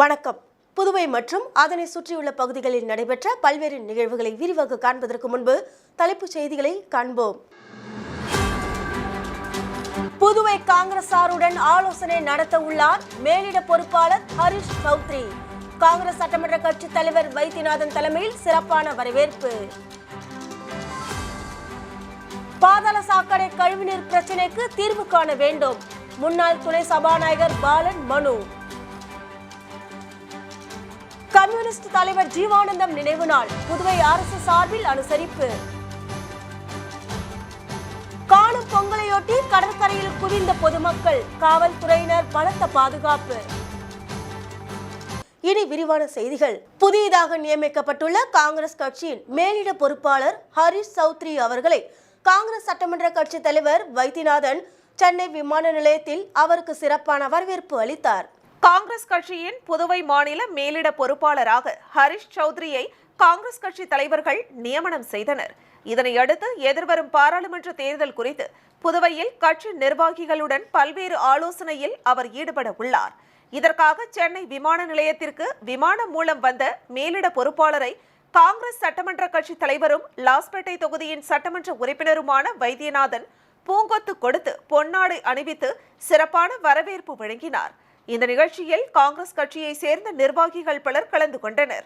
வணக்கம். புதுவை மற்றும் அதனை சுற்றியுள்ள பகுதிகளில் நடைபெற்ற பல்வேறு நிகழ்வுகளை விரிவாக காண்பதற்கு முன்பு தலைப்புச் செய்திகளை காண்போம். புதுவை காங்கிரசாருடன் ஆலோசனை நடத்த உள்ளார் மேலிட பொறுப்பாளர் ஹரிஷ் சௌத்ரி. காங்கிரஸ் சட்டமன்ற கட்சி தலைவர் வைத்தியநாதன் தலைமையில் சிறப்பான வரவேற்பு. பாதாள சாக்கடை கழிவுநீர் பிரச்சினைக்கு தீர்வு காண வேண்டும். முன்னாள் துணை சபாநாயகர் பாலன் மனு. கம்யூனிஸ்ட் தலைவர் ஜீவானந்தம் நினைவு நாள் புதுவை அரசு சார்பில் அனுசரிப்பு. காணும் பொங்கலையொட்டி கடற்கரையில் குவிந்த பொதுமக்கள், காவல்துறையினர் பலத்த பாதுகாப்பு. இனி விரிவான செய்திகள். புதியதாக நியமிக்கப்பட்டுள்ள காங்கிரஸ் கட்சியின் மேலிட பொறுப்பாளர் ஹரிஷ் சௌத்ரி அவர்களை காங்கிரஸ் சட்டமன்ற கட்சி தலைவர் வைத்தியநாதன் சென்னை விமான நிலையத்தில் அவருக்கு சிறப்பான வரவேற்பு அளித்தார். காங்கிரஸ் கட்சியின் புதுவை மாநில மேலிட பொறுப்பாளராக ஹரிஷ் சௌத்ரியை காங்கிரஸ் கட்சி தலைவர்கள் நியமனம் செய்தனர். இதனையடுத்து எதிர்வரும் பாராளுமன்ற தேர்தல் குறித்து புதுவையில் கட்சி நிர்வாகிகளுடன் பல்வேறு ஆலோசனையில் அவர் ஈடுபட உள்ளார். இதற்காக சென்னை விமான நிலையத்திற்கு விமானம் மூலம் வந்த மேலிட பொறுப்பாளரை காங்கிரஸ் சட்டமன்ற கட்சி தலைவரும் லாஸ்பேட்டை தொகுதியின் சட்டமன்ற உறுப்பினருமான வைத்தியநாதன் பூங்கொத்து கொடுத்து பொன்னாடை அணிவித்து சிறப்பான வரவேற்பு வழங்கினார். இந்த நிகழ்ச்சியில் காங்கிரஸ் கட்சியை சேர்ந்த நிர்வாகிகள் பலர் கலந்து கொண்டனர்.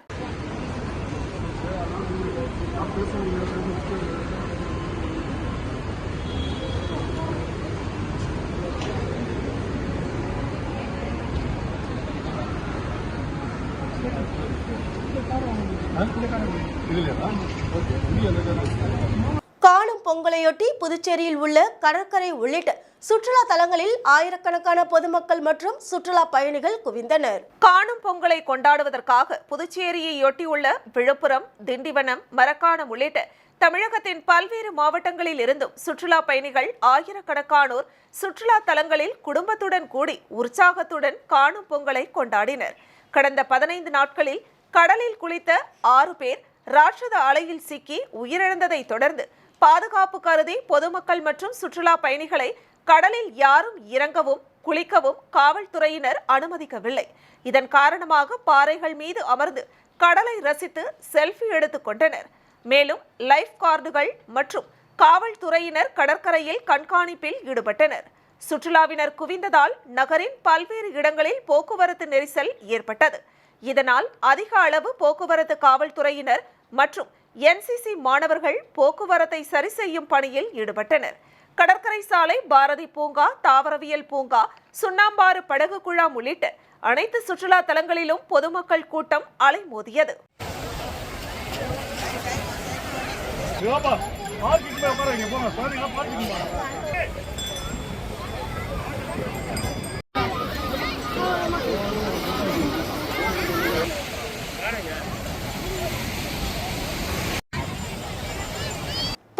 காணும் பொங்கலையொட்டி புதுச்சேரியில் உள்ள கடற்கரை உள்ளிட்ட சுற்றுலா தலங்களில் ஆயிரக்கணக்கான பொதுமக்கள் மற்றும் சுற்றுலா பயணிகள் குவிந்தனர். காணும் பொங்கலை கொண்டாடுவதற்காக புதுச்சேரியை ஒட்டியுள்ள விழுப்புரம், திண்டிவனம், மரக்காணம் உள்ளிட்ட தமிழகத்தின் பல்வேறு மாவட்டங்களில் இருந்தும் சுற்றுலா பயணிகள் ஆயிரக்கணக்கானோர் சுற்றுலா தலங்களில் குடும்பத்துடன் கூடி உற்சாகத்துடன் காணும் பொங்கலை கொண்டாடினர். கடந்த 15 நாட்களில் கடலில் குளித்த 6 பேர் ராட்சத அலையில் சிக்கி உயிரிழந்ததை தொடர்ந்து பாதுகாப்பு கருதி பொதுமக்கள் மற்றும் சுற்றுலா பயணிகளை கடலில் யாரும் இறங்கவும் குளிக்கவும் காவல்துறையினர் அனுமதிக்கவில்லை. இதன் காரணமாக பாறைகள் மீது அமர்ந்து கடலை ரசித்து செல்ஃபி எடுத்துக் கொண்டனர். மேலும் லைஃப் கார்டுகள் மற்றும் காவல்துறையினர் கடற்கரையில் கண்காணிப்பில் ஈடுபட்டனர். சுற்றுலாவினர் குவிந்ததால் நகரின் பல்வேறு இடங்களில் போக்குவரத்து நெரிசல் ஏற்பட்டது. இதனால் அதிக அளவு போக்குவரத்து காவல்துறையினர் மற்றும் NCC மாணவர்கள் போக்குவரத்தை சரி செய்யும் பணியில் ஈடுபட்டனர். கடற்கரை சாலை, பாரதி பூங்கா, தாவரவியல் பூங்கா, சுண்ணாம்பாறு படகு குழாம் உள்ளிட்ட அனைத்து சுற்றுலா தலங்களிலும் பொதுமக்கள் கூட்டம் அலைமோதியது.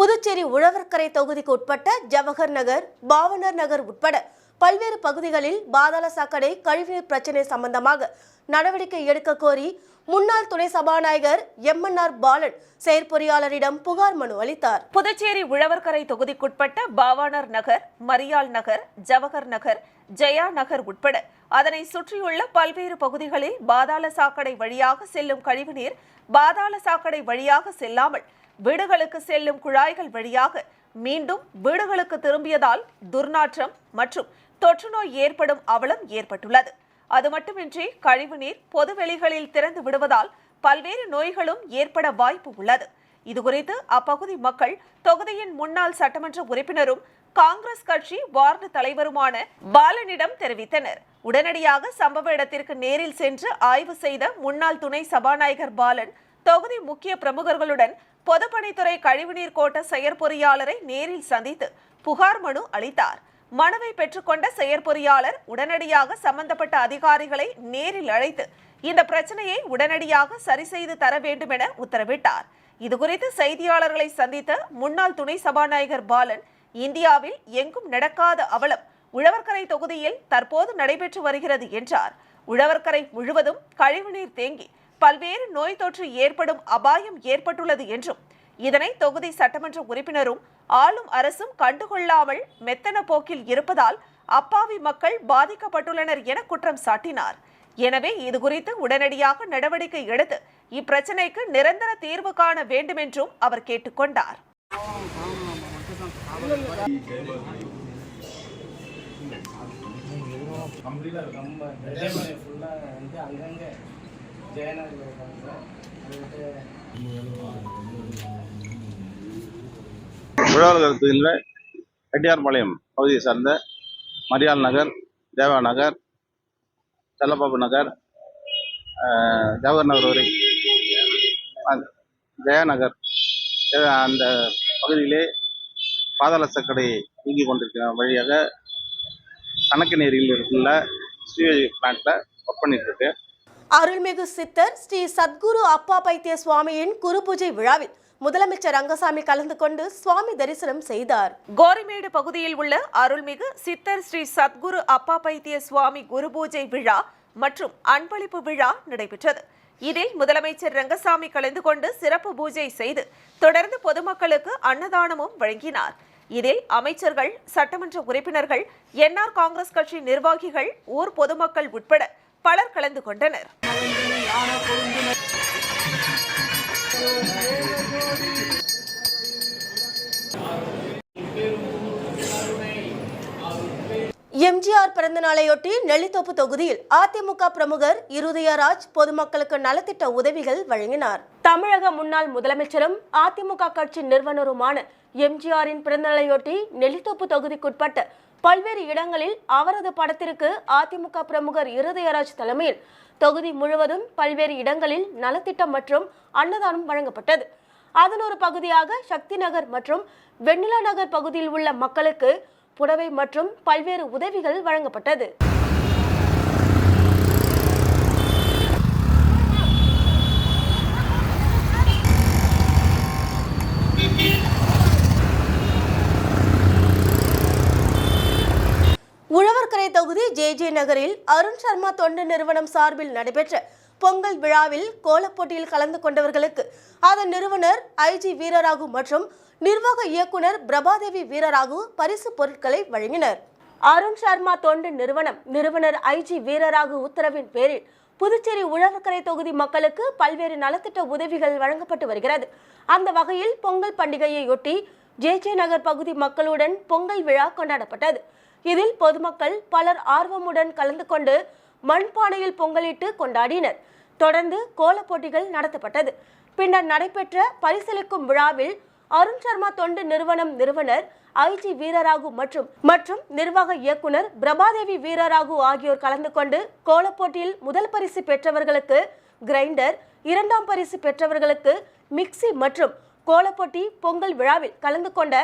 புதுச்சேரி உழவர்கரை தொகுதிக்கு உட்பட்ட ஜவஹர் நகர், பாவனர் நகர் உட்பட பல்வேறு பகுதிகளில் பாதாள சாக்கடை கழிவுநீர் பிரச்சினை சம்பந்தமாக நடவடிக்கை எடுக்க கோரி முன்னாள் துணை சபாநாயகர் MNR பாலன் செயற்பொறியாளரிடம் புகார் மனு அளித்தார். புதுச்சேரி உழவர்கரை தொகுதிக்குட்பட்ட பாவானர் நகர், மரியாள் நகர், ஜவஹர் நகர், ஜெயா நகர் உட்பட அதனை சுற்றியுள்ள பல்வேறு பகுதிகளில் பாதாள சாக்கடை வழியாக செல்லும் கழிவுநீர் பாதாள சாக்கடை வழியாக செல்லாமல் வீடுகளுக்கு செல்லும் குழாய்கள் வழியாக மீண்டும் வீடுகளுக்கு திரும்பியதால் துர்நாற்றம் மற்றும் தொற்று நோய் ஏற்படும் அவலம் ஏற்பட்டுள்ளது. அது மட்டுமின்றி கழிவுநீர் பொதுவெளிகளில் திறந்து விடுவதால் பல்வேறு நோய்களும் ஏற்பட வாய்ப்பு உள்ளது. இதுகுறித்து அப்பகுதி மக்கள் தொகுதியின் முன்னாள் சட்டமன்ற உறுப்பினரும் காங்கிரஸ் கட்சி வார்டு தலைவருமான பாலனிடம் தெரிவித்தனர். உடனடியாக சம்பவ இடத்திற்கு நேரில் சென்று ஆய்வு செய்த முன்னாள் துணை சபாநாயகர் பாலன் தொகுதி முக்கிய பிரமுகர்களுடன் பொதுப்பணித்துறை கழிவுநீர் கோட்ட செயற்பொறியாளரை நேரில் சந்தித்து புகார் மனு அளித்தார். மனுவை பெற்றுக்கொண்ட செயற்பொறியாளர் உடனடியாக சம்பந்தப்பட்ட அதிகாரிகளை நேரில் அழைத்து இந்த பிரச்சனையை உடனடியாக சரி செய்து தர வேண்டும் என உத்தரவிட்டார். இதுகுறித்து செய்தியாளர்களை சந்தித்த முன்னாள் துணை சபாநாயகர் பாலன், இந்தியாவில் எங்கும் நடக்காத அவலம் உழவர்கரை தொகுதியில் தற்போது நடைபெற்று வருகிறது என்றார். உழவர்கரை முழுவதும் கழிவுநீர் தேங்கி பல்வேறு நோய் தொற்று ஏற்படும் அபாயம் ஏற்பட்டுள்ளது என்றும் இதனை தொகுதி சட்டமன்ற உறுப்பினரும் ஆளும் அரசும் கண்டுகொள்ளாமல் மெத்தன போக்கில் இருப்பதால் அப்பாவி மக்கள் பாதிக்கப்பட்டுள்ளனர் என குற்றம் சாட்டினார். எனவே இதுகுறித்து உடனடியாக நடவடிக்கை எடுத்து இப்பிரச்சினைக்கு நிரந்தர தீர்வு காண வேண்டும் என்றும் அவர் கேட்டுக்கொண்டார். உழவர்கள் ரெட்டியார்பாளையம் பகுதியை சார்ந்த மரியாள் நகர், தேவா நகர், செல்லப்பாபு நகர், ஜவஹர் நகர் வரை ஜெயா நகர் அந்த பகுதியிலே பாதாள சாக்கடை இயங்கிக் கொண்டிருக்கிற வழியாக கணக்கநேரியில் உள்ள சிவேஜ் பிளான்ட்ல ஒர்க் பண்ணிட்டு இருக்கு. அருள்மிகு சித்தர் ஸ்ரீ சத்குரு அப்பா பைத்திய சுவாமியின் குரு பூஜை விழாவில் முதலமைச்சர் ரங்கசாமி கலந்து கொண்டு சுவாமி தரிசனம் செய்தார். கோரிமேடு பகுதியில் உள்ள அருள்மிகு சித்தர் ஸ்ரீ சத்குரு அப்பா பைத்திய சுவாமி குரு பூஜை விழா மற்றும் அன்பளிப்பு விழா நடைபெற்றது. இதில் முதலமைச்சர் ரங்கசாமி கலந்து கொண்டு சிறப்பு பூஜை செய்து தொடர்ந்து பொதுமக்களுக்கு அன்னதானமும் வழங்கினார். இதில் அமைச்சர்கள், சட்டமன்ற உறுப்பினர்கள், என்ஆர் காங்கிரஸ் கட்சி நிர்வாகிகள், ஊர் பொதுமக்கள் உட்பட பலர் கலந்து கொண்டனர். எம்ஜிஆர் பிறந்த நாளையொட்டி நெல்லித்தோப்பு தொகுதியில் அதிமுக பிரமுகர் இருதயராஜ் பொதுமக்களுக்கு நலத்திட்ட உதவிகள் வழங்கினார். தமிழக முன்னாள் முதலமைச்சரும் அதிமுக கட்சி நிறுவனருமான எம்ஜிஆரின் பிறந்தநாளையொட்டி நெல்லித்தோப்பு தொகுதிக்குட்பட்ட பல்வேறு இடங்களில் அவரது படத்திற்கு அதிமுக பிரமுகர் இருதயராஜ் தலைமையில் தொகுதி முழுவதும் பல்வேறு இடங்களில் நலத்திட்டம் மற்றும் அன்னதானம் வழங்கப்பட்டது. அதன் ஒரு பகுதியாக சக்தி நகர் மற்றும் வெண்ணிலா நகர் பகுதியில் உள்ள மக்களுக்கு புடவை மற்றும் பல்வேறு உதவிகள் வழங்கப்பட்டது. உழவர்கரை தொகுதி ஜே நகரில் அருண் சர்மா தொண்டு நிறுவனம் சார்பில் நடைபெற்ற பொங்கல் விழாவில் கோலப்போட்டியில் கலந்து கொண்டவர்களுக்கு அதன் நிறுவனர் ஐஜி வீரராகு மற்றும் நிர்வாக இயக்குனர் பிரபாதேவி வீரராகு பரிசு பொருட்களை வழங்கினர். அருண் சர்மா தொண்டு நிறுவனர் ஐஜி வீரராகு உத்தரவின் பேரில் புதுச்சேரி உழவர்கரை தொகுதி மக்களுக்கு பல்வேறு நலத்திட்ட உதவிகள் வழங்கப்பட்டு வருகிறது. அந்த வகையில் பொங்கல் பண்டிகையையொட்டி ஜே நகர் பகுதி மக்களுடன் பொங்கல் விழா கொண்டாடப்பட்டது. இதில் பொதுமக்கள் பலர் ஆர்வமுடன் கலந்து கொண்டு மண்பானையில் பொங்கலிட்டு கொண்டாடினர். தொடர்ந்து கோலப்போட்டிகள் நடத்தப்பட்டது. பின்னர் நடைபெற்ற பரிசளிக்கும் விழாவில் அருண் சர்மா தொண்டு நிறுவனர் ஐஜி வீரராகு மற்றும் நிர்வாக இயக்குனர் பிரபாதேவி வீரராகு ஆகியோர் கலந்து கொண்டு கோலப்போட்டியில் முதல் பரிசு பெற்றவர்களுக்கு கிரைண்டர், இரண்டாம் பரிசு பெற்றவர்களுக்கு மிக்சி மற்றும் கோலப்போட்டி பொங்கல் விழாவில் கலந்து கொண்ட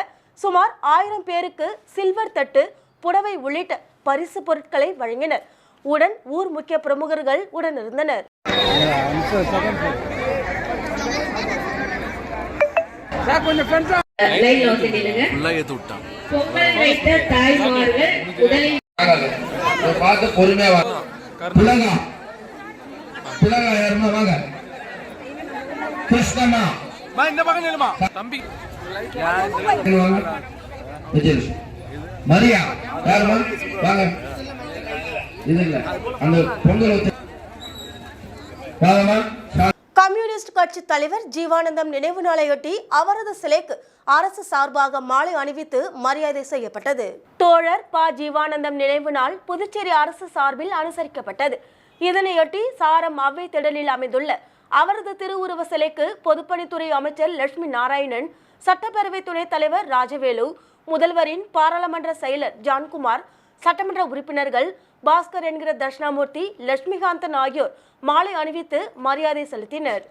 சுமார் 1000 பேருக்கு சில்வர் தட்டு, புடவை உள்ளிட்ட பரிசு பொருட்களை வழங்கினர். உடன் ஊர் முக்கிய பிரமுகர்கள் உடன் இருந்தனர். மரியா யாருமா வாங்க. இது இல்ல அந்த பொங்கல் கம்யூனிஸ்ட் கட்சி தலைவர் ஜீவானந்தம் நினைவு நாளையொட்டி அவரது சிலைக்கு அரசு சார்பாக மாலை அணிவித்து மரியாதை செய்யப்பட்டது. தோழர் ப. ஜீவானந்தம் நினைவு நாள் புதுச்சேரி அரசு சார்பில் அனுசரிக்கப்பட்டது. இதனையொட்டி சாரம் அவ்வை திடலில் அமைந்துள்ள அவரது திருவுருவ சிலைக்கு பொதுப்பணித்துறை அமைச்சர் லட்சுமி நாராயணன், சட்டப்பேரவை துணைத் தலைவர் ராஜவேலு, முதல்வரின் பாராளுமன்ற செயலர் ஜான்குமார், சட்டமன்ற உறுப்பினர்கள் பாஸ்கர் என்கிற தட்சிணாமூர்த்தி, லட்சுமிகாந்தன் ஆகியோர் மாலை அணிவித்து மரியாதை செலுத்தினர்.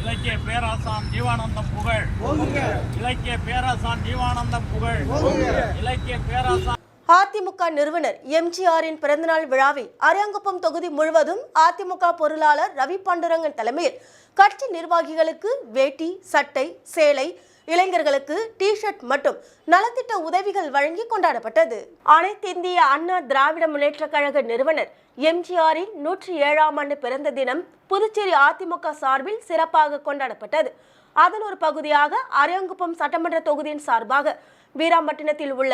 இலக்கிய பேராசான் ஜீவானந்தம் புகழ். இலக்கிய பேராசான் ஜீவானந்தம் புகழ். இலக்கிய பேராசான் அதிமுக நிறுவனர் எம்ஜிஆரின் பிறந்தநாள் விழாவில் அரியாங்குப்பம் தொகுதி முழுவதும் அதிமுக பொருளாளர் ரவி பாண்டுரங்கன் தலைமையில் கட்சி நிர்வாகிகளுக்கு வேட்டி, சட்டை, சேலை, இளைஞர்களுக்கு டி-ஷர்ட் மற்றும் நலத்திட்ட உதவிகள் வழங்கி கொண்டாடப்பட்டது. அனைத்து இந்திய அண்ணா திராவிட முன்னேற்ற கழக நிறுவனர் எம்ஜிஆரின் 107ஆம் ஆண்டு பிறந்த தினம் புதுச்சேரி அதிமுக சார்பில் சிறப்பாக கொண்டாடப்பட்டது. அதன் ஒரு பகுதியாக அரியாங்குப்பம் சட்டமன்ற தொகுதியின் சார்பாக வீராம்பட்டினத்தில் உள்ள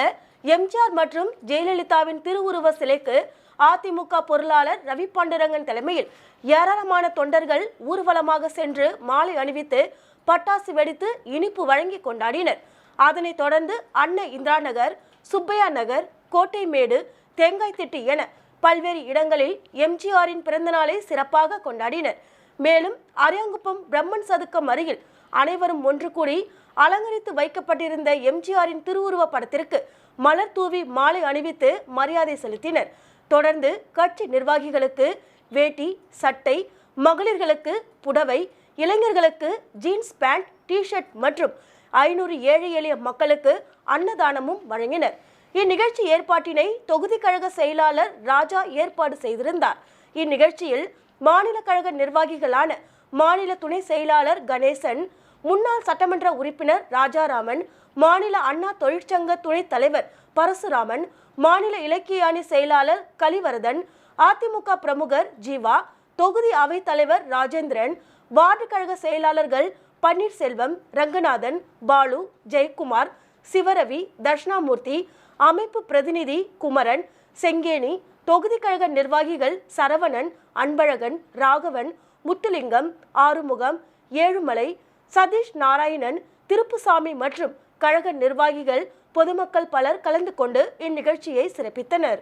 எம்ஜிஆர் மற்றும் ஜெயலலிதாவின் திருவுருவ சிலைக்கு அதிமுக பொருளாளர் ரவி பாண்டுரங்கன் தலைமையில் ஏராளமான தொண்டர்கள் ஊர்வலமாக சென்று மாலை அணிவித்து பட்டாசு வெடித்து இனிப்பு வழங்கி கொண்டாடினர். அதனைத் தொடர்ந்து அன்னை இந்திரா நகர், சுப்பையா நகர், கோட்டைமேடு, தேங்காய்த்திட்டு என பல்வேறு இடங்களில் எம்ஜிஆரின் பிறந்தநாளை சிறப்பாக கொண்டாடினர். மேலும் அரியாங்குப்பம் பிரம்மன் சதுக்கம் அருகில் அனைவரும் ஒன்று கூடி அலங்கரித்து வைக்கப்பட்டிருந்த எம்ஜிஆரின் திருவுருவ படத்திற்கு மலர் தூவி மாலை அணிவித்து மரியாதை செலுத்தினர். தொடர்ந்து கட்சி நிர்வாகிகளுக்கு வேட்டி, சட்டை, மகளிர்களுக்கு புடவை, இளைஞர்களுக்கு ஜீன்ஸ் பேண்ட், டி-ஷர்ட் மற்றும் 500 ஏழை எளிய மக்களுக்கு அன்னதானமும் வழங்கினர். இந்நிகழ்ச்சி ஏற்பாட்டினை தொகுதி கழக செயலாளர் ராஜா ஏற்பாடு செய்திருந்தார். இந்நிகழ்ச்சியில் மாநில கழக நிர்வாகிகளான மாநில துணை செயலாளர் கணேசன், முன்னாள் சட்டமன்ற உறுப்பினர் ராஜாராமன், மாநில அண்ணா தொழிற்சங்க துணைத் தலைவர் பரசுராமன், மாநில இலக்கிய அணி செயலாளர் கலிவரதன், அதிமுக பிரமுகர் ஜீவா, தொகுதி அவைத் தலைவர் ராஜேந்திரன், வார்டு கழக செயலாளர்கள் பன்னீர்செல்வம், ரங்கநாதன், பாலு, ஜெயக்குமார், சிவரவி, தட்சிணாமூர்த்தி, அமைப்பு பிரதிநிதி குமரன், செங்கேணி, தொகுதி கழக நிர்வாகிகள் சரவணன், அன்பழகன், ராகவன், முத்துலிங்கம், ஆறுமுகம், ஏழுமலை, சதீஷ் நாராயணன், திருப்புசாமி மற்றும் கழக நிர்வாகிகள், பொதுமக்கள் பலர் கலந்து கொண்டு இந்நிகழ்ச்சியை சிறப்பித்தனர்.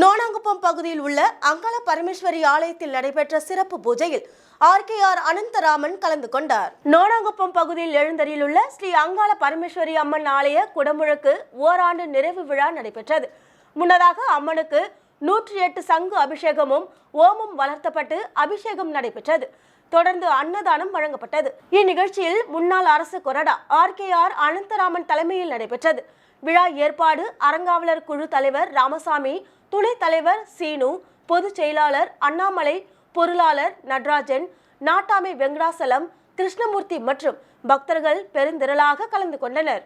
நோனாங்குப்பம் பகுதியில் உள்ள அங்காள பரமேஸ்வரி ஆலயத்தில் நடைபெற்ற சிறப்பு பூஜையில் RKR அனந்தராமன் கலந்து கொண்டார். நோனாங்குப்பம் பகுதியில் எழுந்தருளியுள்ள ஸ்ரீ அங்காள பரமேஸ்வரி அம்மன் ஆலய குடமுழுக்கு ஓராண்டு நிறைவு விழா நடைபெற்றது. முன்னதாக அம்மனுக்கு 108 சங்கு அபிஷேகமும் ஓமம் வளர்த்தப்பட்டு அபிஷேகம் நடைபெற்றது. தொடர்ந்து அன்னதானம் வழங்கப்பட்டது. இந்நிகழ்ச்சியில் முன்னாள் அரசு கொறடா RKR அனந்தராமன் தலைமையில் நடைபெற்றது. விழா ஏற்பாடு அறங்காவலர் குழு தலைவர் ராமசாமி, துணைத் தலைவர் சீனு, பொதுச் செயலாளர் அண்ணாமலை, பொருளாளர் நடராஜன், நாட்டாமை வெங்கடாசலம், கிருஷ்ணமூர்த்தி மற்றும் பக்தர்கள் பெருந்திரளாக கலந்து கொண்டனர்.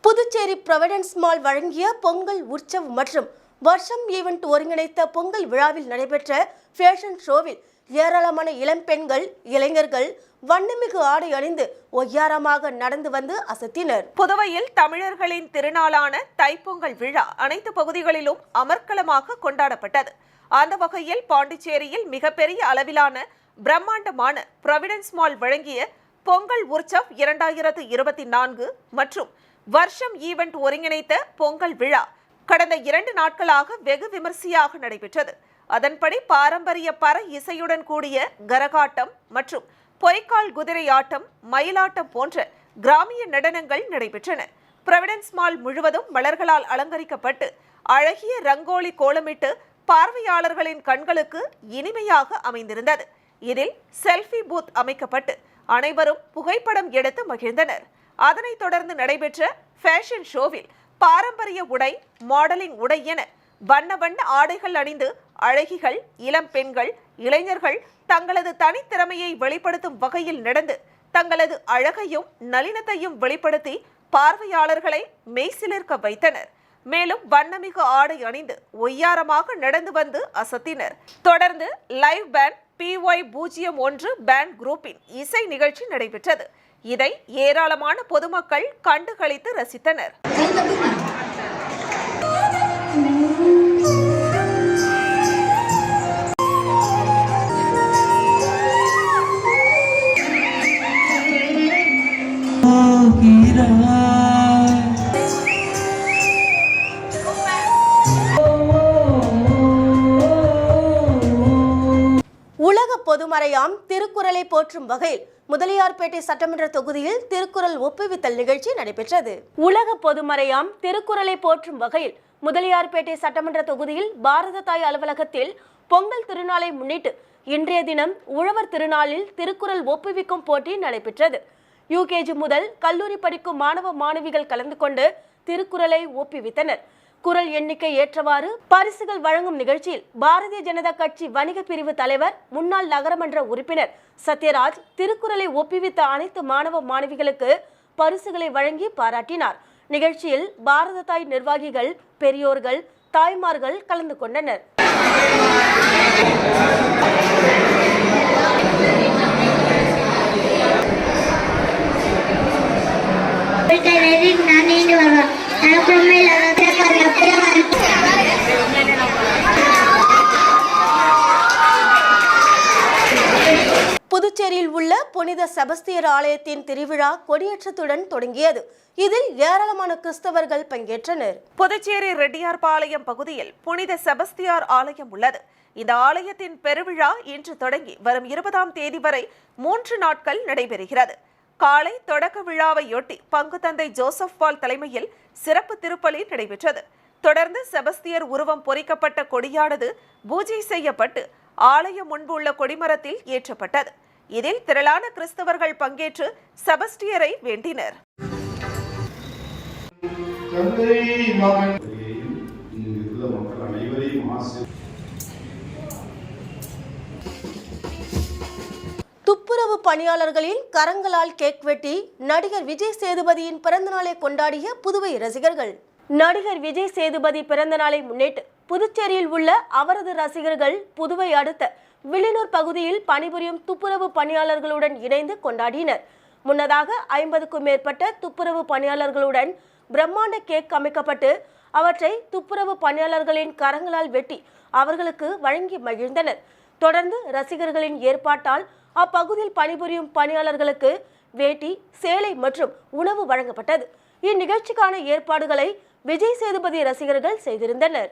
புதுச்சேரி ப்ரொவிடன்ஸ் மால் வழங்கிய பொங்கல் உற்சவ் மற்றும் வருஷம் ஈவென்ட் ஒருங்கிணைத்த பொங்கல் விழாவில் நடைபெற்ற ஃபேஷன் ஷோவில் ஏராளமான இளம் பெண்கள், இளைஞர்கள் வண்ணமிகு ஆடை அணிந்து ஒய்யாரமாக நடந்து வந்து அசத்தினர். புதுவையில் தமிழர்களின் திருநாளான தைப்பொங்கல் விழா அனைத்து பகுதிகளிலும் அமர்க்களமாக கொண்டாடப்பட்டது. அந்த வகையில் பாண்டிச்சேரியில் மிகப்பெரிய அளவிலான பிரம்மாண்டமான ப்ரொவிடன்ஸ் மால் வழங்கிய பொங்கல் உற்சவ் 2024 மற்றும் வருஷம் ஈவென்ட் ஒருங்கிணைத்த பொங்கல் விழா கடந்த 2 நாட்களாக வெகு விமர்சையாக நடைபெற்றது. அதன்படி பாரம்பரிய பற இசையுடன் கூடிய கரகாட்டம் மற்றும் பொய்க்கால் குதிரை ஆட்டம், மயிலாட்டம் போன்ற கிராமிய நடனங்கள் நடைபெற்றன. ப்ரொவிடன்ஸ் மால் முழுவதும் மலர்களால் அலங்கரிக்கப்பட்டு அழகிய ரங்கோலி கோலமிட்டு பார்வையாளர்களின் கண்களுக்கு இனிமையாக அமைந்திருந்தது. இதில் செல்ஃபி பூத் அமைக்கப்பட்டு அனைவரும் புகைப்படம் எடுத்து மகிழ்ந்தனர். அதனைத் தொடர்ந்து நடைபெற்ற ஃபேஷன் ஷோவில் பாரம்பரிய உடை, மாடலிங் உடை என வண்ண வண்ண ஆடைகள் அணிந்து அழகிகள், இளம் பெண்கள், இளைஞர்கள் தங்களது தனித்திறமையை வெளிப்படுத்தும் வகையில் நடந்து தங்களது அழகையும் நளினத்தையும் வெளிப்படுத்தி பார்வையாளர்களை மெய்சிலிர்க்க வைத்தனர். மேலும் வண்ணமிகு ஆடை அணிந்து ஒய்யாரமாக நடந்து வந்து அசத்தினர். தொடர்ந்து லைவ் பேண்ட் PY01 பேண்ட் குரூப்பின் இசை நிகழ்ச்சி நடைபெற்றது. இதை ஏராளமான பொதுமக்கள் கண்டுகளித்து ரசித்தனர். Oh, உலக பொதுமறையாம் திருக்குறளை போற்றும் வகையில் முதலியார்பேட்டை சட்டமன்ற தொகுதியில் திருக்குறள் ஒப்புவித்தல் நிகழ்ச்சி நடைபெற்றது. உலக பொதுமறையாம் திருக்குறளை போற்றும் வகையில் முதலியார்பேட்டை சட்டமன்ற தொகுதியில் பாரத தாய் அலுவலகத்தில் பொங்கல் திருநாளை முன்னிட்டு இன்றைய தினம் உழவர் திருநாளில் திருக்குறள் ஒப்புவிக்கும் போட்டி நடைபெற்றது. யூகேஜி முதல் கல்லூரி படிக்கும் மாணவ மாணவிகள் கலந்து கொண்டு திருக்குறளை ஒப்புவித்தனர். குறள் எண்ணிக்கை ஏற்றவாறு பரிசுகள் வழங்கும் நிகழ்ச்சியில் பாரதிய ஜனதா கட்சி வணிக பிரிவு தலைவர் முன்னாள் நகரமன்ற உறுப்பினர் சத்யராஜ் திருக்குறளை ஒப்புவித்த அனைத்து மாணவ மாணவிகளுக்கு பரிசுகளை வழங்கி பாராட்டினார். நிகழ்ச்சியில் பாரத தாய் நிர்வாகிகள், பெரியோர்கள், தாய்மார்கள் கலந்து கொண்டனர். புதுச்சேரியில் உள்ள புனித செபஸ்தியர் ஆலயத்தின் திருவிழா கொடியேற்றத்துடன் தொடங்கியது. இதில் ஏராளமான கிறிஸ்தவர்கள் பங்கேற்றனர். புதுச்சேரி ரெட்டியார்பாளையம் பகுதியில் புனித செபஸ்தியார் ஆலயம் உள்ளது. இந்த ஆலயத்தின் பெருவிழா இன்று தொடங்கி வரும் 20ஆம் தேதி வரை 3 நாட்கள் நடைபெறுகிறது. காலை தொடக்க விழாவையொட்டி பங்கு தந்தை ஜோசப் பால் தலைமையில் சிறப்பு திருப்பலி நடைபெற்றது. தொடர்ந்து செபஸ்தியர் உருவம் பொறிக்கப்பட்ட கொடியானது பூஜை செய்யப்பட்டு ஆலயம் முன்பு உள்ள கொடிமரத்தில் ஏற்றப்பட்டது. இதில் திரளான கிறிஸ்தவர்கள் பங்கேற்று செபஸ்தியரை வேண்டினர். துப்புரவு பணியாளர்களின் கரங்களால் கேக் வெட்டி நடிகர் விஜய் சேதுபதியின் பிறந்தநாளை கொண்டாடிய புதுவை ரசிகர்கள். நடிகர் விஜய் சேதுபதி பிறந்தநாளை முன்னிட்டு புதுச்சேரியில் உள்ள அவரது ரசிகர்கள் புதுவை அடுத்த வில்லியனூர் பகுதியில் பணிபுரியும் துப்புரவு பணியாளர்களுடன் இணைந்து கொண்டாடினர். முன்னதாக 50க்கும் மேற்பட்ட துப்புரவு பணியாளர்களுடன் பிரம்மாண்ட கேக் அமைக்கப்பட்டு அவற்றை துப்புரவு பணியாளர்களின் கரங்களால் வெட்டி அவர்களுக்கு வழங்கி மகிழ்ந்தனர். தொடர்ந்து ரசிகர்களின் ஏற்பாட்டால் அப்பகுதியில் பணிபுரியும் பணியாளர்களுக்கு வேட்டி, சேலை மற்றும் உணவு வழங்கப்பட்டது. இந்நிகழ்ச்சிக்கான ஏற்பாடுகளை விஜய் சேதுபதி ரசிகர்கள் செய்திருந்தனர்.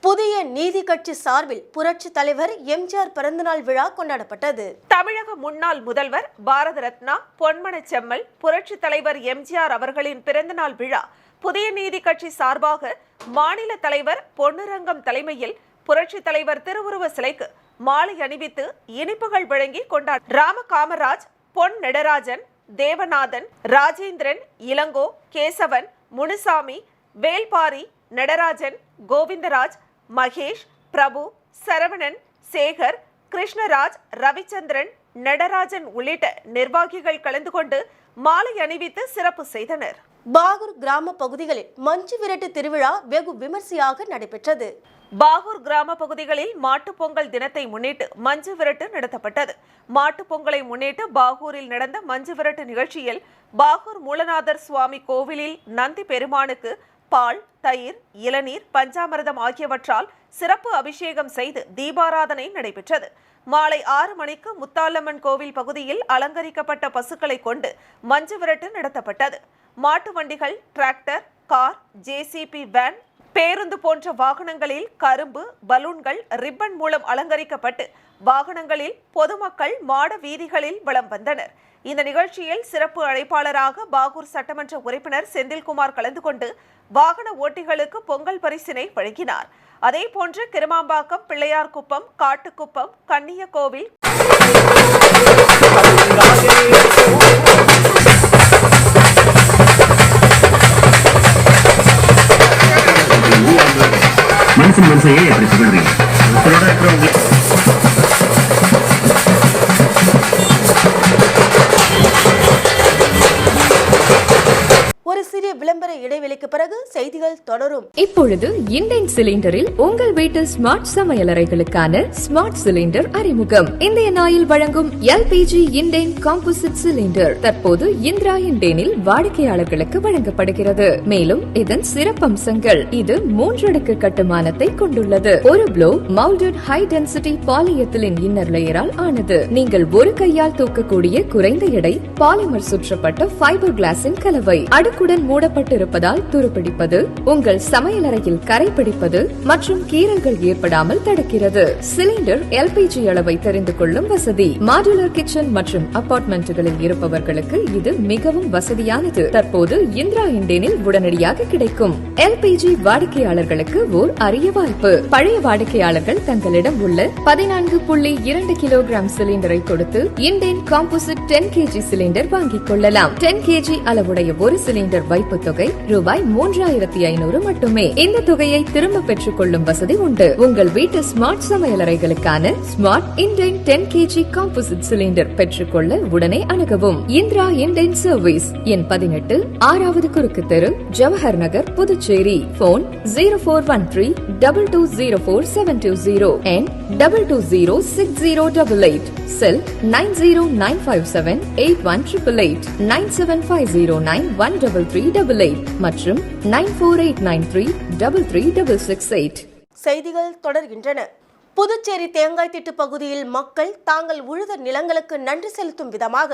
புதிய நீதி கட்சி சார்பில் புரட்சி தலைவர் எம்ஜிஆர் பிறந்தநாள் விழா கொண்டாடப்பட்டது. தமிழக முன்னாள் முதல்வர் பாரத ரத்னா பொன்மன செம்மல் புரட்சி தலைவர் எம்ஜிஆர் அவர்களின் பிறந்தநாள் விழா புதிய நீதி கட்சி சார்பாக மாநில தலைவர் பொன்னுரங்கம் தலைமையில் புரட்சி தலைவர் திருவுருவ சிலைக்கு மாலை அணிவித்து இனிப்புகள் வழங்கி கொண்டாடினார். ராம காமராஜ், பொன் நடராஜன், தேவநாதன், ராஜேந்திரன், இளங்கோ, கேசவன், முனுசாமி, வேல்பாரி, நடராஜன், கோவிந்தராஜ், மகேஷ், பிரபு, சரவணன், சேகர், கிருஷ்ணராஜ், ரவிச்சந்திரன், நடராஜன் உள்ளிட்ட நிர்வாகிகள் கலந்து கொண்டு மாலை அணிவித்து சிறப்பு செய்தனர். பாகூர் கிராம பகுதிகளில் மஞ்சு விரட்டு திருவிழா வெகு விமர்சையாக நடைபெற்றது. பாகூர் கிராம பகுதிகளில் மாட்டுப் பொங்கல் தினத்தை முன்னிட்டு மஞ்சு விரட்டு நடத்தப்பட்டது. மாட்டுப் பொங்கலை முன்னிட்டு பாகூரில் நடந்த மஞ்சு விரட்டு நிகழ்ச்சியில் பாகூர் மூலநாதர் சுவாமி கோவிலில் நந்தி பெருமானுக்கு பால், தயிர், இளநீர், பஞ்சாமிர்தம் ஆகியவற்றால் சிறப்பு அபிஷேகம் செய்து தீபாராதனை நடைபெற்றது. மாலை 6 மணிக்கு முத்தாலம்மன் கோவில் பகுதியில் அலங்கரிக்கப்பட்ட பசுக்களை கொண்டு மஞ்சு விரட்டு நடத்தப்பட்டது. மாட்டு வண்டிகள், டிராக்டர், கார், ஜேசிபி வேன், பேருந்து போன்ற வாகனங்களில் கரும்பு, பலூன்கள், ரிப்பன் மூலம் அலங்கரிக்கப்பட்டு வாகனங்களில் பொதுமக்கள் மாட வீதிகளில் வலம் வந்தனர். இந்த நிகழ்ச்சியில் சிறப்பு அழைப்பாளராக பாகூர் சட்டமன்ற உறுப்பினர் செந்தில்குமார் கலந்து கொண்டு வாகன ஓட்டிகளுக்கு பொங்கல் பரிசினை வழங்கினார். அதேபோன்று கிருமாம்பாக்கம், பிள்ளையார்குப்பம், காட்டுக்குப்பம், கன்னியகோவில், மனுஷையே எப்படி சொல்றீங்க? செய்திகள் தொடரும். இப்பொழுது இண்டேன் சிலிண்டரில் உங்கள் வீட்டு ஸ்மார்ட் சமையலறைகளுக்கான ஸ்மார்ட் சிலிண்டர் அறிமுகம். இந்தியன் ஆயில் வழங்கும் LPG இண்டேன் காம்போசிட் சிலிண்டர் தற்போது இந்திரா இண்டேனில் வாடிக்கையாளர்களுக்கு வழங்கப்படுகிறது. மேலும் இதன் சிறப்பம்சங்கள்: இது 3 அடுக்கு கட்டுமானத்தை கொண்டுள்ளது. ஒரு blow moulded high density polyethylene inner லேயரால் ஆனது. நீங்கள் ஒரு கையால் தூக்கக்கூடிய குறைந்த எடை பாலிமர் சுற்றப்பட்ட ஃபைபர் கிளாஸின் கலவை. அடுக்குடன் மூடப்பட்டிருப்பதால் துருப்பிடிப்பது, உங்கள் சமையலறையில் கரை பிடிப்பது மற்றும் கீறல்கள் ஏற்படாமல் தடுக்கிறது. சிலிண்டர் LPG அளவை தெரிந்து கொள்ளும் வசதி. மாடுலர் கிச்சன் மற்றும் அபார்ட்மெண்ட்டுகளில் இருப்பவர்களுக்கு இது மிகவும் வசதியானது. தற்போது இந்திரா இண்டேனில் உடனடியாக கிடைக்கும். LPG வாடிக்கையாளர்களுக்கு ஓர் அரிய வாய்ப்பு. பழைய வாடிக்கையாளர்கள் தங்களிடம் உள்ள 14.2 கிலோகிராம் சிலிண்டரை கொடுத்து இண்டேன் காம்போசிட் 10 kg சிலிண்டர் வாங்கிக் கொள்ளலாம். 10 kg அளவுடைய ஒரு சிலிண்டர் வைப்பு தொகை ரூபாய் 3500 மட்டுமே. இந்த தொகையை திரும்ப பெற்றுக் கொள்ளும் வசதி உண்டு. உங்கள் வீட்டு ஸ்மார்ட் சமையலறைகளுக்கான smart Indane 10 kg composite cylinder பெற்றுக்கொள்ள உடனே அணுகவும். இந்திரா இண்டேன் சர்வீஸ் எண் 18, 6வது குறுக்கு தெரு, Jawahar Nagar, Puducherry. Phone 0413-2204-720 and 22060888. Cell 9095781888, 9750913388 மற்றும் 9489333668. செய்திகள் தொடர்கின்றன. புதுச்சேரி தேங்காய் திட்டு பகுதியில் மக்கள் தாங்கள் உழுத நிலங்களுக்கு நன்றி செலுத்தும் விதமாக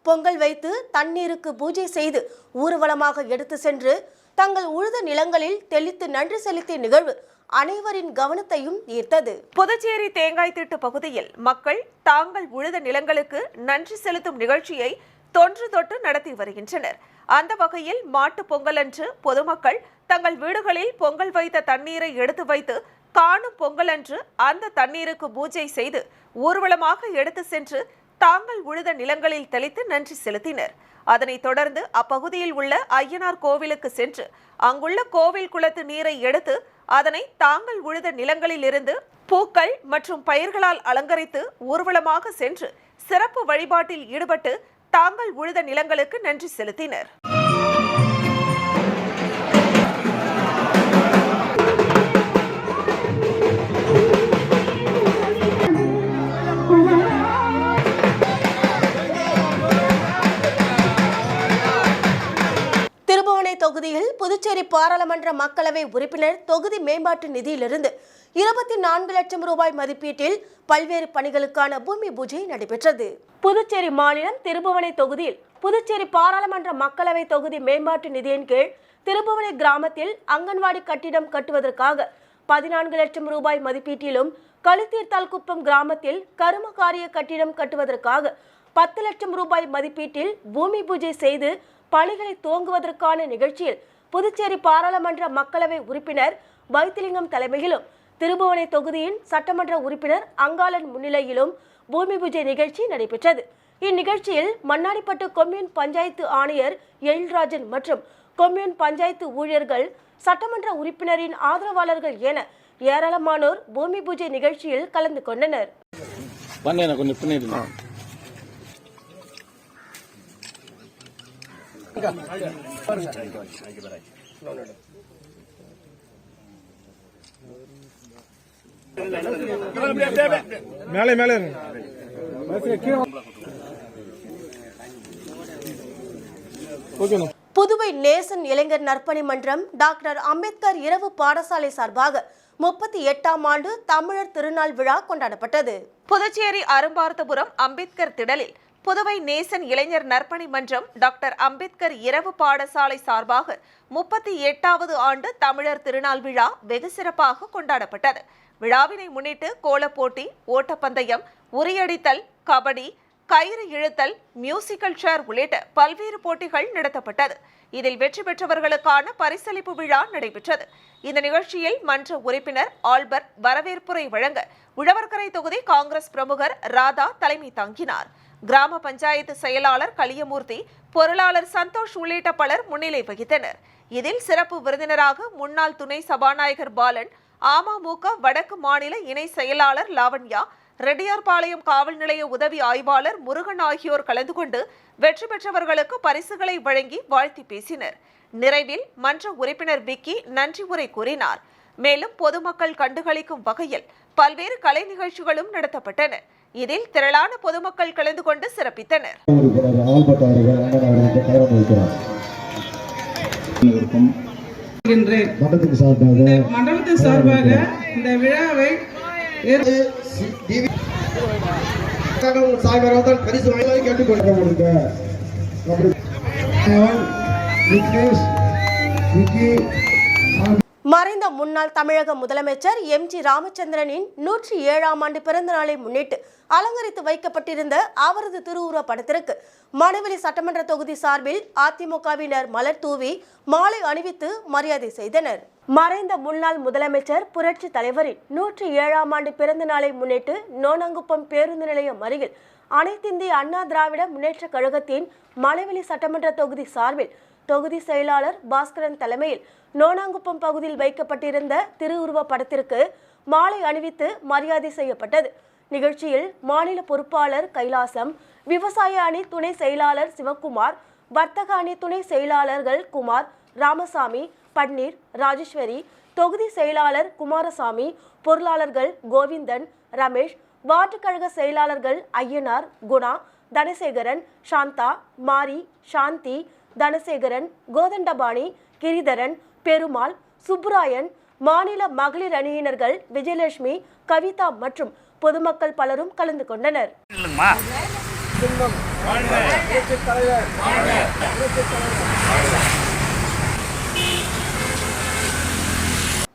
பொங்கல் வைத்து தண்ணீருக்கு பூஜை செய்து ஊர்வலமாக எடுத்து சென்று தங்கள் உழுத நிலங்களில் தெளித்து நன்றி செலுத்திய நிகழ்வு அனைவரின் கவனத்தையும் ஈர்த்தது. புதுச்சேரி தேங்காய் திட்டு பகுதியில் மக்கள் தாங்கள் உழுத நிலங்களுக்கு நன்றி செலுத்தும் நிகழ்ச்சியை தொன்று தொட்டு நடத்தி வருகின்றனர். அந்த வகையில் மாட்டு பொங்கலன்று பொதுமக்கள் தங்கள் வீடுகளில் பொங்கல் வைத்த தண்ணீரை எடுத்து வைத்து காணும் பொங்கலன்று அந்த தண்ணீருக்கு பூஜை செய்து ஊர்வலமாக எடுத்து சென்று தாங்கள் உழுத நிலங்களில் தெளித்து நன்றி செலுத்தினர். அதனைத் தொடர்ந்து அப்பகுதியில் உள்ள ஐயனார் கோவிலுக்கு சென்று அங்குள்ள கோவில் குளத்து நீரை எடுத்து அதனை தாங்கள் உழுத நிலங்களில் இருந்து பூக்கள் மற்றும் பயிர்களால் அலங்கரித்து ஊர்வலமாக சென்று சிறப்பு வழிபாட்டில் ஈடுபட்டு தாங்கள் உழுத நிலங்களுக்கு நன்றி செலுத்தினர். தொகுதியில் புதுச்சேரி பாராளுமன்ற மக்களவை உறுப்பினர் தொகுதி மேம்பாட்டு நிதியிலிருந்து 24 லட்சம் ரூபாய் மதிப்பீட்டில் பல்வேறு பணிகளுக்கான பூமி பூஜை நடைபெற்றது. புதுச்சேரி மாநிலம் திருபுவனை தொகுதியில் புதுச்சேரி பாராளுமன்ற மக்களவை தொகுதி மேம்பாட்டு நிதியின் கீழ் திருபுவனை கிராமத்தில் அங்கன்வாடி கட்டிடம் கட்டுவதற்காக 14 லட்சம் ரூபாய் மதிப்பீட்டிலும், கழுத்தீர்த்தால் குப்பம் கிராமத்தில் கருமகாரிய கட்டிடம் கட்டுவதற்காக 10 லட்சம் ரூபாய் மதிப்பீட்டில் பூமி பூஜை செய்து பணிகளை துவங்குவதற்கான நிகழ்ச்சியில் புதுச்சேரி பாராளுமன்ற மக்களவை உறுப்பினர் வைத்திலிங்கம் தலைமையிலும் திருபுவனை தொகுதியின் சட்டமன்ற உறுப்பினர் அங்காளன் முன்னிலையிலும் பூமி பூஜை நிகழ்ச்சி நடைபெற்றது. இந்நிகழ்ச்சியில் மண்ணாடிப்பட்டு கொம்யூன் பஞ்சாயத்து ஆணையர் எழில்ராஜன் மற்றும் கொம்யூன் பஞ்சாயத்து ஊழியர்கள், சட்டமன்ற உறுப்பினரின் ஆதரவாளர்கள் என ஏராளமானோர் பூமி பூஜை நிகழ்ச்சியில் கலந்து கொண்டனர். புதுவை நேசன் இளைஞர் நற்பணி மன்றம் டாக்டர் அம்பேத்கர் இரவு பாடசாலை சார்பாக 38ஆம் ஆண்டு தமிழர் திருநாள் விழா கொண்டாடப்பட்டது. புதுச்சேரி அரும்பார்த்தபுரம் அம்பேத்கர் திடலில் புதுவை நேசன் இளைஞர் நற்பணி மன்றம் டாக்டர் அம்பேத்கர் இரவு பாடசாலை சார்பாக 38வது ஆண்டு தமிழர் திருநாள் விழா வெகு சிறப்பாக கொண்டாடப்பட்டது. விழாவினை முன்னிட்டு கோலப்போட்டி, ஓட்டப்பந்தயம், உரியடித்தல், கபடி, கயிறு இழுத்தல், மியூசிக்கல் சேர் உள்ளிட்ட பல்வேறு போட்டிகள் நடத்தப்பட்டது. இதில் வெற்றி பெற்றவர்களுக்கான பரிசளிப்பு விழா நடைபெற்றது. இந்த நிகழ்ச்சியில் மன்ற உறுப்பினர் ஆல்பர்ட் வரவேற்புரை வழங்க உழவர்கரை தொகுதி காங்கிரஸ் பிரமுகர் ராதா தலைமை தாங்கினார். கிராம பஞ்சாயத்து செயலாளர் கலியமூர்த்தி, பொருளாளர் சந்தோஷ் உள்ளிட்ட பலர் முன்னிலை வகித்தனர். இதில் சிறப்பு விருந்தினராக முன்னாள் துணை சபாநாயகர் பாலன், அமமுக வடக்கு மாநில இணை செயலாளர் லாவண்யா, ரெட்டியார்பாளையம் காவல் நிலைய உதவி ஆய்வாளர் முருகன் ஆகியோர் கலந்து கொண்டு வெற்றி பெற்றவர்களுக்கு பரிசுகளை வழங்கி வாழ்த்தி பேசினர். நிறைவில் மன்ற உறுப்பினர் விக்கி நன்றி உரை கூறினார். மேலும் பொதுமக்கள் கண்டுகளிக்கும் வகையில் பல்வேறு கலை நிகழ்ச்சிகளும் நடத்தப்பட்டன. இதில் திரளான பொதுமக்கள் கலந்து கொண்டு சிறப்பித்தனர். மண்டபத்தின் சார்பாக இந்த விழாவை மறைந்த முன்னாள் தமிழக முதலமைச்சர் எம்.ஜி. ராமச்சந்திரனின் 107ஆம் ஆண்டு பிறந்த நாளை முன்னிட்டு அலங்கரித்து வைக்கப்பட்டிருந்த அவரது திருவுருவப் படத்திற்கு மணவெளி சட்டமன்ற தொகுதி சார்பில் அதிமுகவினர் மலர் தூவி மாலை அணிவித்து மரியாதை செய்தனர். மறைந்த முன்னாள் முதலமைச்சர் புரட்சி தலைவரின் 107ஆம் ஆண்டு பிறந்த நாளை முன்னிட்டு நோனாங்குப்பம் பேருந்து நிலையம் அருகில் அனைத்திந்திய அண்ணா திராவிட முன்னேற்ற கழகத்தின் மணவெளி சட்டமன்ற தொகுதி சார்பில் தொகுதி செயலாளர் பாஸ்கரன் தலைமையில் நோனாங்குப்பம் பகுதியில் வைக்கப்பட்டிருந்த திருவுருவப் படத்திற்கு மாலை அணிவித்து மரியாதை செய்யப்பட்டது. நிகழ்ச்சியில் மாநில பொறுப்பாளர் கைலாசம், விவசாய அணி துணை செயலாளர் சிவக்குமார், வர்த்தக அணி துணை செயலாளர்கள் குமார், ராமசாமி, பன்னீர், ராஜேஸ்வரி, தொகுதி செயலாளர் குமாரசாமி, பொருளாளர்கள் கோவிந்தன், ரமேஷ், வார்டு கழக செயலாளர்கள் ஐயனார், குணா, தனசேகரன், சாந்தா, மாரி, சாந்தி, தனசேகரன், கோதண்டபாணி, கிரிதரன், பெருமாள், சுப்புராயன், மாநில மகளிர் அணியினர்கள் விஜயலட்சுமி, கவிதா மற்றும் பொதுமக்கள் பலரும் கலந்து கொண்டனர்.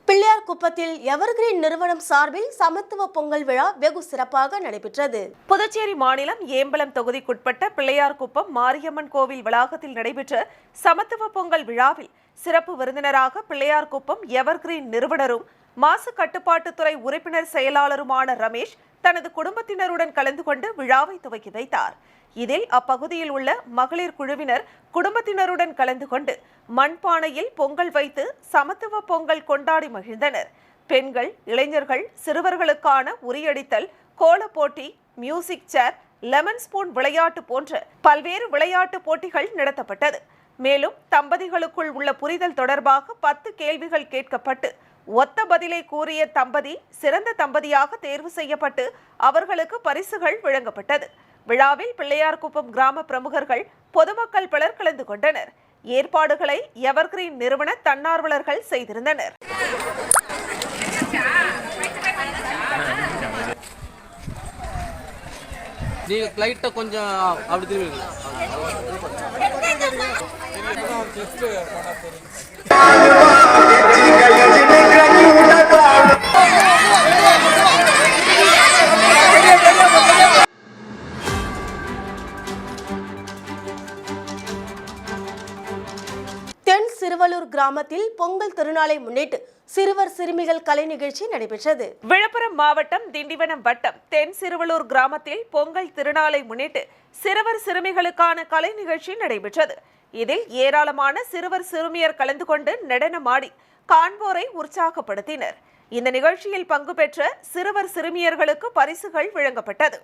பிள்ளையார்குப்பத்தில் எவர்கிரீன் நிறுவனம் சார்பில் சமத்துவ பொங்கல் விழா வெகு சிறப்பாக நடைபெற்றது. புதுச்சேரி மாநிலம் ஏம்பலம் தொகுதிக்குட்பட்ட பிள்ளையார்குப்பம் மாரியம்மன் கோவில் வளாகத்தில் நடைபெற்ற சமத்துவ பொங்கல் விழாவில் சிறப்பு விருந்தினராக பிள்ளையார்குப்பம் எவர்கிரீன் நிறுவனரும் மாசு கட்டுப்பாட்டுத்துறை உறுப்பினர் செயலாளருமான ரமேஷ் தனது குடும்பத்தினருடன் கலந்து கொண்டு விழாவை துவக்கி வைத்தார். இதில் அப்பகுதியில் உள்ள மகளிர் குழுவினர் குடும்பத்தினருடன் கலந்து கொண்டு மண்பானையில் பொங்கல் வைத்து சமத்துவ பொங்கல் கொண்டாடி மகிழ்ந்தனர். பெண்கள், இளைஞர்கள், சிறுவர்களுக்கான உரியடித்தல், கோல போட்டி, மியூசிக் சேர், லெமன் ஸ்பூன் விளையாட்டு போன்ற பல்வேறு விளையாட்டு போட்டிகள் நடத்தப்பட்டது. மேலும் தம்பதிகளுக்குள் உள்ள புரிதல் தொடர்பாக 10 கேள்விகள் கேட்கப்பட்டு ஒத்த பதிலை கூறிய தம்பதி சிறந்த தம்பதியாக தேர்வு செய்யப்பட்டு அவர்களுக்கு பரிசுகள் வழங்கப்பட்டது. விழாவில் பிள்ளையார்குப்பம் கிராம பிரமுகர்கள், பொதுமக்கள் பலர் கலந்து கொண்டனர். ஏற்பாடுகளை எவர்கிரீன் நிறுவன தன்னார்வலர்கள் செய்திருந்தனர். கொஞ்சம் அப்படி தென் சிறுவலூர் கிராமத்தில் பொங்கல் திருநாளை முன்னிட்டு சிறுவர் சிறுமிகள் கலை நிகழ்ச்சி நடைபெற்றது. விழுப்புரம் மாவட்டம் திண்டிவனம் வட்டம் தென் சிறுவலூர் கிராமத்தில் பொங்கல் திருநாளை முன்னிட்டு சிறுவர் சிறுமிகளுக்கான கலை நிகழ்ச்சி நடைபெற்றது. இதில் ஏராளமான சிறுவர் சிறுமியர் கலந்து கொண்டு நடனமாடி காண்போரை உற்சாகப்படுத்தினர். இந்த நிகழ்ச்சியில் பங்கு பெற்ற சிறுவர் சிறுமியர்களுக்கு பரிசுகள் வழங்கப்பட்டது.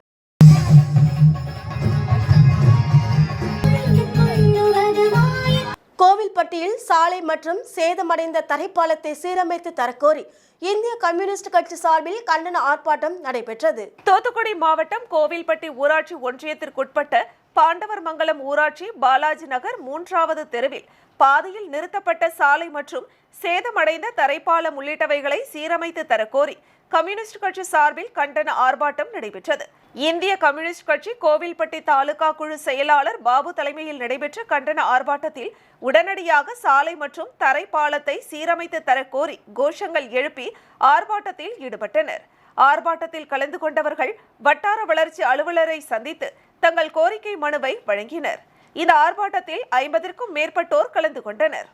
கோவில்பட்டியில் சாலை மற்றும் சேதமடைந்த தரைப்பாலத்தை சீரமைத்து தரக்கோரி இந்திய கம்யூனிஸ்ட் கட்சி சார்பில் கண்டன ஆர்ப்பாட்டம் நடைபெற்றது. தூத்துக்குடி மாவட்டம் கோவில்பட்டி ஊராட்சி ஒன்றியத்திற்குட்பட்ட பாண்டவர்மங்கலம் ஊராட்சி பாலாஜி நகர் 3வது தெருவில் பாதையில் நிறுத்தப்பட்ட சாலை மற்றும் சேதமடைந்த தரைப்பாலம் உள்ளிட்டவைகளை சீரமைத்து தரக்கோரி கம்யூனிஸ்ட் கட்சி சார்பில் கண்டன ஆர்ப்பாட்டம் நடைபெற்றது. இந்திய கம்யூனிஸ்ட் கட்சி கோவில்பட்டி தாலுகா குழு செயலாளர் பாபு தலைமையில் நடைபெற்ற கண்டன ஆர்ப்பாட்டத்தில் உடனடியாக சாலை மற்றும் தரைப்பாலத்தை சீரமைத்து தரக்கோரி கோஷங்கள் எழுப்பி ஆர்ப்பாட்டத்தில் ஈடுபட்டனர். ஆர்ப்பாட்டத்தில் கலந்து கொண்டவர்கள் வட்டார வளர்ச்சி அலுவலரை சந்தித்து தங்கள் கோரிக்கை மனுவை வழங்கினர். இந்த ஆர்ப்பாட்டத்தில் 50க்கும் மேற்பட்டோர் கலந்து கொண்டனர்.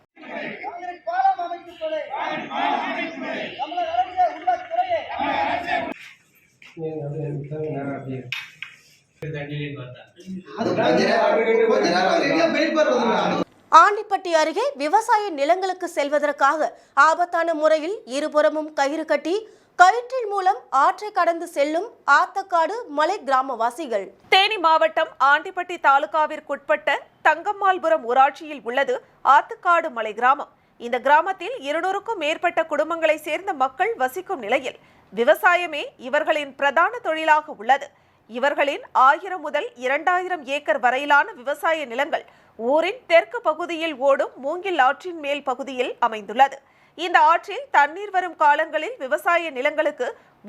ஆண்டிப்பட்டி அருகே விவசாய நிலங்களுக்கு செல்வதற்காக ஆபத்தான முறையில் இருபுறமும் கயிறு கட்டி கயிற்றின் மூலம் ஆற்றை கடந்து செல்லும் ஆத்தக்காடு மலை கிராமவாசிகள். தேனி மாவட்டம் ஆண்டிப்பட்டி தாலுகாவிற்குட்பட்ட தங்கம்மாள்புரம் ஊராட்சியில் உள்ளது ஆத்துக்காடு மலை கிராமம். இந்த கிராமத்தில் 200க்கும் மேற்பட்ட குடும்பங்களை சேர்ந்த மக்கள் வசிக்கும் நிலையில் விவசாயமே இவர்களின் பிரதான தொழிலாக உள்ளது. இவர்களின் 1000 முதல் 2000 ஏக்கர் வரையிலான விவசாய நிலங்கள் ஊரின் தெற்கு பகுதியில் ஓடும் மூங்கில் ஆற்றின் மேல் பகுதியில் அமைந்துள்ளது. இந்த ஆற்றில் தண்ணீர் வரும் காலங்களில் விவசாய நிலங்களுக்கு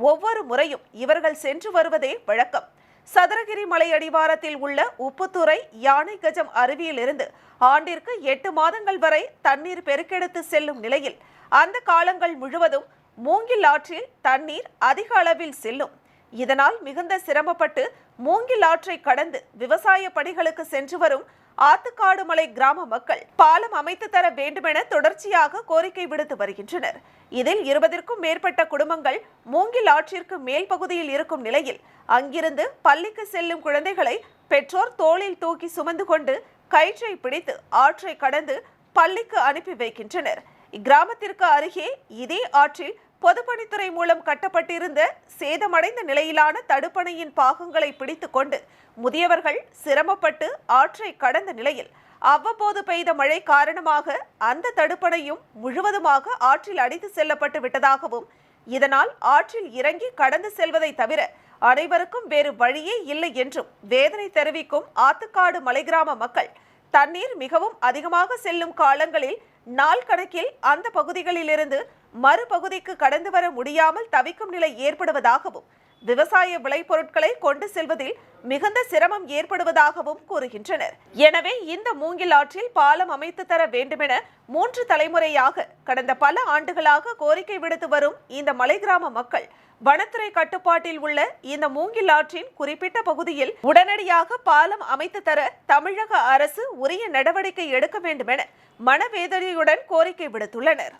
ஒவ்வொரு முறையும் இவர்கள் சென்று வருவதே வழக்கம். சதுரகிரி மலை அடிவாரத்தில் உள்ள உப்புத்துறை யானை கஜம் அருவியிலிருந்து ஆண்டிற்கு 8 மாதங்கள் வரை தண்ணீர் பெருக்கெடுத்து செல்லும் நிலையில் அந்த காலங்கள் முழுவதும் மூங்கில் ஆற்றில் தண்ணீர் அதிக அளவில் செல்லும். இதனால் மிகுந்த சிரமப்பட்டு மூங்கில் ஆற்றை கடந்து விவசாய பணிகளுக்கு சென்று வரும் ஆத்துக்காடு மலை கிராம மக்கள் பாலம் அமைத்து தர வேண்டுமென தொடர்ச்சியாக கோரிக்கை விடுத்து வருகின்றனர். இதில் 20க்கும் மேற்பட்ட குடும்பங்கள் மூங்கில் ஆற்றிற்கு மேல் பகுதியில் இருக்கும் நிலையில் அங்கிருந்து பள்ளிக்கு செல்லும் குழந்தைகளை பெற்றோர் தோளில் தூக்கி சுமந்து கொண்டு கயிற்றை பிடித்து ஆற்றை கடந்து பள்ளிக்கு அனுப்பி வைக்கின்றனர். இக்கிராமத்திற்கு அருகே இதே ஆற்றில் பொதுப்பணித்துறை மூலம் கட்டப்பட்டிருந்த சேதமடைந்த நிலையிலான தடுப்பணையின் பாகங்களை பிடித்துக் கொண்டு முதியவர்கள் சிரமப்பட்டு ஆற்றை கடந்த நிலையில் அவ்வப்போது பெய்த மழை காரணமாக அந்த தடுப்பணையும் முழுவதுமாக ஆற்றில் அடித்து செல்லப்பட்டு விட்டதாகவும் இதனால் ஆற்றில் இறங்கி கடந்து செல்வதை தவிர அனைவருக்கும் வேறு வழியே இல்லை என்றும் வேதனை தெரிவிக்கும் ஆத்துக்காடு மலை கிராம மக்கள் தண்ணீர் மிகவும் அதிகமாக செல்லும் காலங்களில் நாள் கணக்கில் அந்த பகுதிகளிலிருந்து மறுபகுதிக்கு கடந்து வர முடியாமல் தவிக்கும் நிலை ஏற்படுவதாகவும் விவசாய விளைபொருட்களை கொண்டு செல்வதில் மிகுந்த சிரமம் ஏற்படுவதாகவும் கூறுகின்றனர். எனவே இந்த மூங்கில் ஆற்றில் பாலம் அமைத்து தர வேண்டுமென 3 தலைமுறையாக கடந்த பல ஆண்டுகளாக கோரிக்கை விடுத்து வரும் இந்த மலை கிராம மக்கள் வனத்துறை கட்டுப்பாட்டில் உள்ள இந்த மூங்கில் ஆற்றின் குறிப்பிட்ட பகுதியில் உடனடியாக பாலம் அமைத்து தர தமிழக அரசு உரிய நடவடிக்கை எடுக்க வேண்டுமென மனவேதனையுடன் கோரிக்கை விடுத்துள்ளனர்.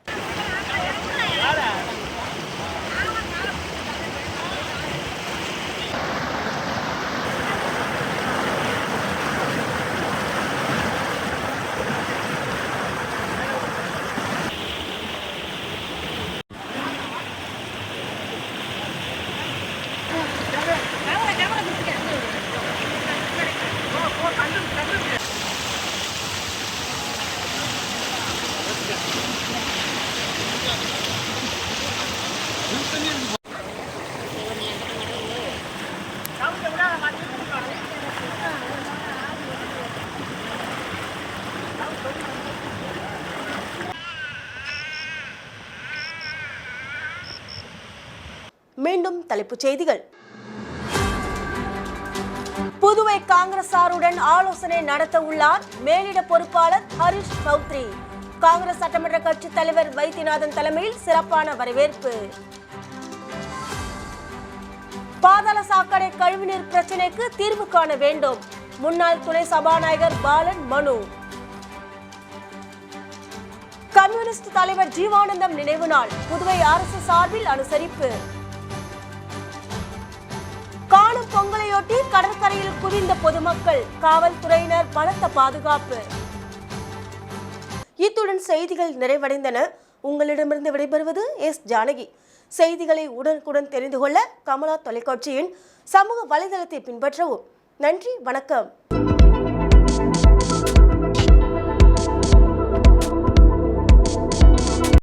மீண்டும் தலைப்புச் செய்திகள். புதுவை காங்கிரசாருடன் ஆலோசனை நடத்த உள்ளார் மேலிட பொறுப்பாளர் ஹரிஷ் சௌத்ரி. காங்கிரஸ் சட்டமன்ற கட்சி தலைவர் வைத்தியநாதன் தலைமையில் சிறப்பான வரவேற்பு. பாதாள சாக்கடை கழிவுநீர் பிரச்சினைக்கு தீர்வு காண வேண்டும் முன்னாள் துணை சபாநாயகர் பாலன் மனு. கம்யூனிஸ்ட் தலைவர் ஜீவானந்தம் நினைவு நாள் புதுவை அரசு சார்பில் அனுசரிப்பு. காணும் பொங்கலையொட்டி கடற்கரையில் குவிந்த பொதுமக்கள், காவல்துறையினர் பலத்த பாதுகாப்பு. இத்துடன் செய்திகள் நிறைவடைந்தன. உங்களிடமிருந்து விடைபெறுவது எஸ் ஜானகி. செய்திகளை உடனுக்குடன் தெரிந்து கொள்ள கமலா தொலைக்காட்சியின் சமூக வலைதளத்தை பின்பற்றவும். நன்றி, வணக்கம்.